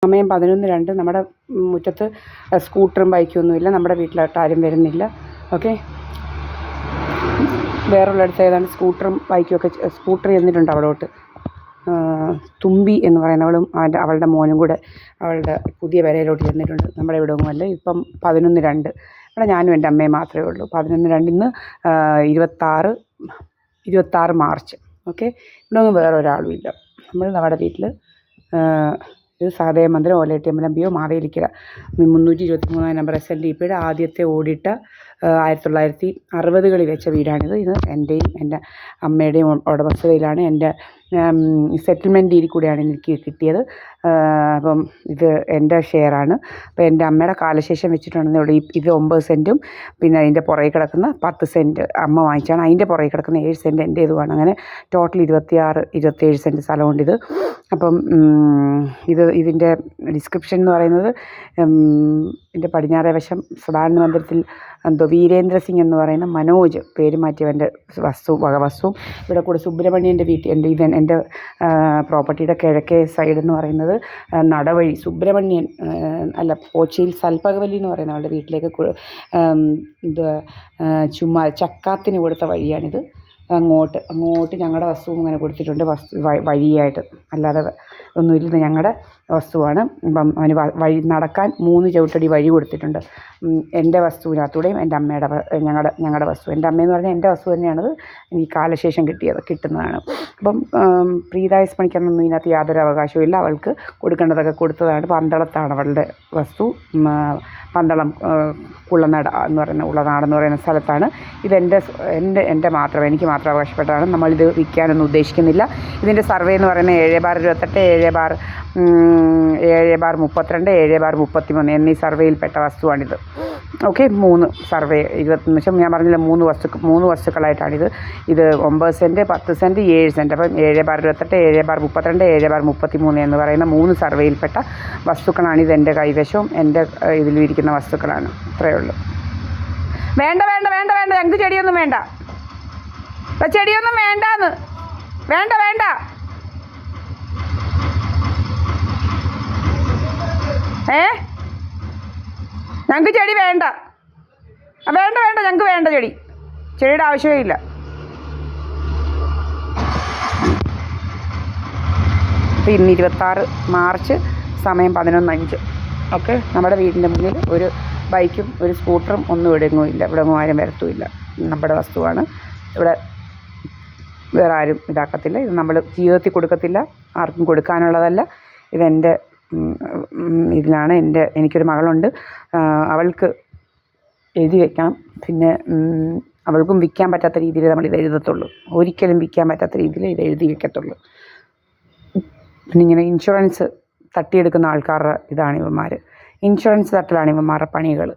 സമയം 11:02. നമ്മുടെ മുറ്റത്ത് സ്കൂട്ടറും ബൈക്കൊന്നുമില്ല. നമ്മുടെ വീട്ടിലോട്ട് ആരും വരുന്നില്ല. ഓക്കെ, വേറൊരിടത്ത് ഏതാണ്ട് സ്കൂട്ടറും ബൈക്കൊക്കെ സ്കൂട്ടർ ചെന്നിട്ടുണ്ട് അവിടോട്ട്. തുമ്പി എന്ന് പറയുന്നവളും അവളുടെ മോനും കൂടെ അവളുടെ പുതിയ പെരയിലോട്ട് ചെന്നിട്ടുണ്ട്. നമ്മുടെ ഇവിടെ ഒന്നുമല്ല. ഇപ്പം 11:02. ഇവിടെ ഞാനും എൻ്റെ അമ്മയും മാത്രമേ ഉള്ളൂ. 11:02. ഇന്ന് 26 മാർച്ച്. ഓക്കെ, ഇവിടെ ഒന്നും വേറെ ഒരാളും ഇല്ല. നമ്മൾ നമ്മുടെ വീട്ടിൽ ഇത് സഹദേവ മന്ദിരം, ഓലയട്ടിയമ്പലം പി ഒ, മാവേലിക്കര 323 നമ്പർ SLDPയുടെ ആദ്യത്തെ ഓടിട്ട 1960കളിൽ വെച്ച വീടാണിത്. ഇത് എൻ്റെയും എൻ്റെ അമ്മയുടെയും ഉടമസ്ഥതയിലാണ്. എൻ്റെ സെറ്റിൽമെൻറ്റ് ഡീഡിൽ കൂടെയാണ് എനിക്ക് കിട്ടിയത്. അപ്പം ഇത് എൻ്റെ ഷെയറാണ്. അപ്പോൾ എൻ്റെ അമ്മയുടെ കാലശേഷം വെച്ചിട്ടുണ്ടെന്നേ ഉള്ളൂ. ഇത് 9 സെൻറ്റും പിന്നെ അതിൻ്റെ പുറകെ കിടക്കുന്ന 10 സെൻറ്റ് അമ്മ വാങ്ങിച്ചാണ്. അതിൻ്റെ പുറകെ കിടക്കുന്ന 7 സെൻറ്റ് എൻ്റേതുമാണ്. അങ്ങനെ ടോട്ടൽ 27 സെൻറ്റ് സ്ഥലമുണ്ട്. അപ്പം ഇതിൻ്റെ ഡിസ്ക്രിപ്ഷൻ എന്ന് പറയുന്നത്, ഇതിൻ്റെ പടിഞ്ഞാറേ വശം സദാനന്ദ മന്ദിരത്തിൽ വീരേന്ദ്ര സിംഗ് എന്ന് പറയുന്ന മനോജ് പേര് മാറ്റിയവൻ്റെ വകവസ്തുവും, ഇവിടെ കൂടെ സുബ്രഹ്മണ്യൻ്റെ വീട്ടിൽ എൻ്റെ പ്രോപ്പർട്ടിയുടെ കിഴക്കേ സൈഡ് എന്ന് പറയുന്നത് നടവഴി. സുബ്രഹ്മണ്യൻ അല്ല, പോച്ചയിൽ സൽപകവല്ലി എന്ന് പറയുന്ന അവളുടെ വീട്ടിലേക്ക് ചുമ്മാ ചക്കാത്തിന് കൊടുത്ത വഴിയാണിത്. അങ്ങോട്ട് ഞങ്ങളുടെ വസ്തുവും ഇങ്ങനെ കൊടുത്തിട്ടുണ്ട്, വഴിയായിട്ട്. അല്ലാതെ ഒന്നുമില്ല, ഞങ്ങളുടെ വസ്തുവാണ്. അപ്പം അവന് വഴി നടക്കാൻ 3 ചവിട്ടടി വഴി കൊടുത്തിട്ടുണ്ട്. എൻ്റെ വസ്തുവിനകത്തൂടെയും എൻ്റെ അമ്മയുടെ ഞങ്ങളുടെ വസ്തു, എൻ്റെ അമ്മയെന്ന് പറഞ്ഞാൽ എൻ്റെ വസ്തു തന്നെയാണത്. ഈ കാലശേഷം കിട്ടുന്നതാണ്. അപ്പം പ്രീതായസ് പണിക്കാരനൊന്നും ഇതിനകത്ത് യാതൊരു അവകാശവും ഇല്ല. അവൾക്ക് കൊടുക്കേണ്ടതൊക്കെ കൊടുത്തതാണ്. പന്തളത്താണ് അവളുടെ വസ്തു. പന്തളം ഉള്ളനാട് എന്ന് പറയുന്ന സ്ഥലത്താണ്. ഇതെൻ്റെ എനിക്ക് മാത്രം അവകാശപ്പെട്ടതാണ്. നമ്മളിത് വിൽക്കാനൊന്നും ഉദ്ദേശിക്കുന്നില്ല. ഇതിൻ്റെ സർവേ എന്ന് പറയുന്നത് 7/28, 7/32, 7/33 എന്നീ സർവേയിൽപ്പെട്ട വസ്തുവാണിത്. ഓക്കെ, 3 സർവേ 21 ഞാൻ പറഞ്ഞില്ല, 3 വസ്തുക്കളായിട്ടാണിത്. ഇത് 9 സെൻറ്റ്, 10 സെൻറ്റ്, 7 സെൻറ്റ്. അപ്പം 7/28, 7/32, 7/33 എന്ന് പറയുന്ന 3 സർവേയിൽപ്പെട്ട വസ്തുക്കളാണ്. ഇതെൻ്റെ കൈവശവും എൻ്റെ ഇതിലും ഇരിക്കുന്ന വസ്തുക്കളാണ്. ഇത്രയേ ഉള്ളൂ. വേണ്ട, ഞങ്ങൾക്ക് ചെടിയൊന്നും വേണ്ട. ചെടിയൊന്നും വേണ്ടാന്ന്. വേണ്ട ഞങ്ങൾക്ക് ചെടി വേണ്ട. ഞങ്ങൾക്ക് വേണ്ട ചെടിയുടെ ആവശ്യമേ ഇല്ല. ഇന്ന് 26 മാർച്ച്, സമയം 11:05. ഓക്കെ, നമ്മുടെ വീടിൻ്റെ മുന്നിൽ ഒരു ബൈക്കും ഒരു സ്കൂട്ടറും ഒന്നും ഇവിടെയൊന്നുമില്ല. ഇവിടെ ആരും വരത്തുമില്ല. നമ്മുടെ വസ്തുവാണ്. ഇവിടെ വേറെ ആരും ഇതാക്കത്തില്ല. ഇത് നമ്മൾ ജീവിതത്തിൽ കൊടുക്കത്തില്ല, ആർക്കും കൊടുക്കാനുള്ളതല്ല. ഇതെൻ്റെ ഇതിലാണ്. എനിക്കൊരു മകളുണ്ട്. അവൾക്ക് എഴുതി വയ്ക്കണം. പിന്നെ അവൾക്കും വിൽക്കാൻ പറ്റാത്ത രീതിയിൽ നമ്മളിത് എഴുതത്തുള്ളൂ. ഒരിക്കലും വിൽക്കാൻ പറ്റാത്ത രീതിയിൽ ഇത് എഴുതി വയ്ക്കത്തുള്ളൂ. പിന്നെ ഇങ്ങനെ ഇൻഷുറൻസ് തട്ടിയെടുക്കുന്ന ആൾക്കാരുടെ ഇതാണ് ഇവന്മാർ. ഇൻഷുറൻസ് തട്ടലാണ് ഇവന്മാരുടെ പണികൾ.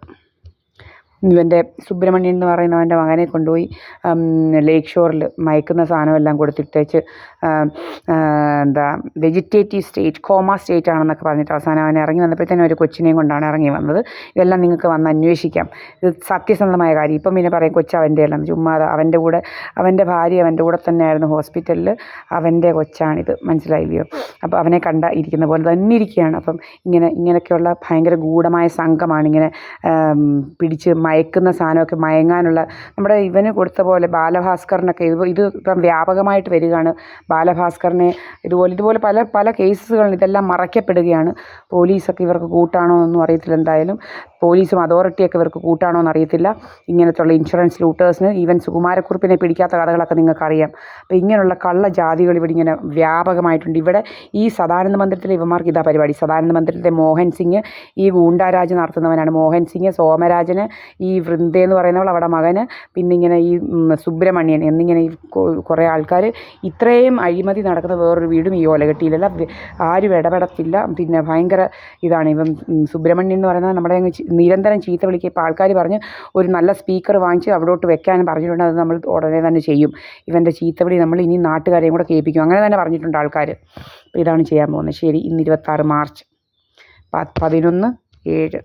ഇവൻ്റെ സുബ്രഹ്മണ്യൻ എന്ന് പറയുന്നവൻ്റെ മകനെ കൊണ്ടുപോയി ലേക്ക് ഷോറിൽ മയക്കുന്ന സാധനമെല്ലാം കൊടുത്തിട്ടേച്ച് വെജിറ്റേറ്റീവ് സ്റ്റേറ്റ്, കോമ സ്റ്റേറ്റ് ആണെന്നൊക്കെ പറഞ്ഞിട്ട് അവസാനം അവൻ ഇറങ്ങി വന്നപ്പോഴത്തേനും ഒരു കൊച്ചിനെയും കൊണ്ടാണ് ഇറങ്ങി വന്നത്. ഇതെല്ലാം നിങ്ങൾക്ക് വന്ന് അന്വേഷിക്കാം. ഇത് സത്യസന്ധമായ കാര്യം. ഇപ്പം പിന്നെ പറയും കൊച്ചവൻ്റെ അല്ലെന്ന്. ചുമ്മാതെ അവൻ്റെ ഭാര്യ അവൻ്റെ കൂടെ തന്നെയായിരുന്നു ഹോസ്പിറ്റലിൽ. അവൻ്റെ കൊച്ചാണിത്, മനസ്സിലായില്ലയോ? അപ്പോൾ അവനെ ഇരിക്കുന്ന പോലെ തന്നെ ഇരിക്കുകയാണ്. അപ്പം ഇങ്ങനെയൊക്കെയുള്ള ഭയങ്കര ഗൂഢമായ സംഘമാണ് ഇങ്ങനെ പിടിച്ച് മയക്കുന്ന സാധനമൊക്കെ മയങ്ങാനുള്ള. നമ്മുടെ ഇവന് കൊടുത്ത പോലെ ബാലഭാസ്കറിനൊക്കെ ഇത് ഇപ്പം വ്യാപകമായിട്ട് വരികയാണ്. ബാലഭാസ്കറിനെ ഇതുപോലെ പല കേസുകളും ഇതെല്ലാം മറയ്ക്കപ്പെടുകയാണ്. പോലീസൊക്കെ ഇവർക്ക് കൂട്ടാണോ എന്നൊന്നും അറിയത്തില്ല. എന്തായാലും പോലീസും അതോറിറ്റിയൊക്കെ ഇവർക്ക് കൂട്ടാണോ എന്നറിയത്തില്ല. ഇങ്ങനത്തുള്ള ഇൻഷുറൻസ് ലൂട്ടേഴ്സിന് ഈവൻ സുകുമാരക്കുറുപ്പിനെ പിടിക്കാത്ത കഥകളൊക്കെ നിങ്ങൾക്കറിയാം. അപ്പോൾ ഇങ്ങനെയുള്ള കള്ളജാതികൾ ഇവിടെ ഇങ്ങനെ വ്യാപകമായിട്ടുണ്ട്. ഇവിടെ ഈ സദാനന്ദ മന്ദിരത്തിലെ ഇവന്മാർക്ക് ഇതാ പരിപാടി. സദാനന്ദ മന്ദിരത്തിലെ മോഹൻ സിംഗ് ഈ ഗൂണ്ടാരാജ് നടത്തുന്നവനാണ്. മോഹൻ സിംഗ്, സോമരാജന്, ഈ വൃന്ദയെന്ന് പറയുന്നവൾ അവിടെ മകന്, പിന്നെ ഇങ്ങനെ ഈ സുബ്രഹ്മണ്യൻ എന്നിങ്ങനെ ഈ കുറേ ആൾക്കാർ. ഇത്രയും അഴിമതി നടക്കുന്ന വേറൊരു വീടും ഈ ഓലകെട്ടിയിലല്ല. ആരും ഇടപെടത്തില്ല. പിന്നെ ഭയങ്കര ഇതാണ്. ഇവൻ സുബ്രഹ്മണ്യൻ എന്ന് പറയുന്നത് നമ്മുടെ നിരന്തരം ചീത്ത വിളിക്കുക. ഇപ്പോൾ ആൾക്കാർ പറഞ്ഞ് ഒരു നല്ല സ്പീക്കർ വാങ്ങിച്ച് അവിടോട്ട് വെക്കാനും പറഞ്ഞിട്ടുണ്ട്. അത് നമ്മൾ ഉടനെ തന്നെ ചെയ്യും. ഇവൻ്റെ ചീത്തവിളി നമ്മൾ ഇനി നാട്ടുകാരെയും കൂടെ കേൾപ്പിക്കും. അങ്ങനെ തന്നെ പറഞ്ഞിട്ടുണ്ട് ആൾക്കാർ. അപ്പോൾ ഇതാണ് ചെയ്യാൻ പോകുന്നത്. ശരി, ഇന്ന് 26 മാർച്ച് 11:07.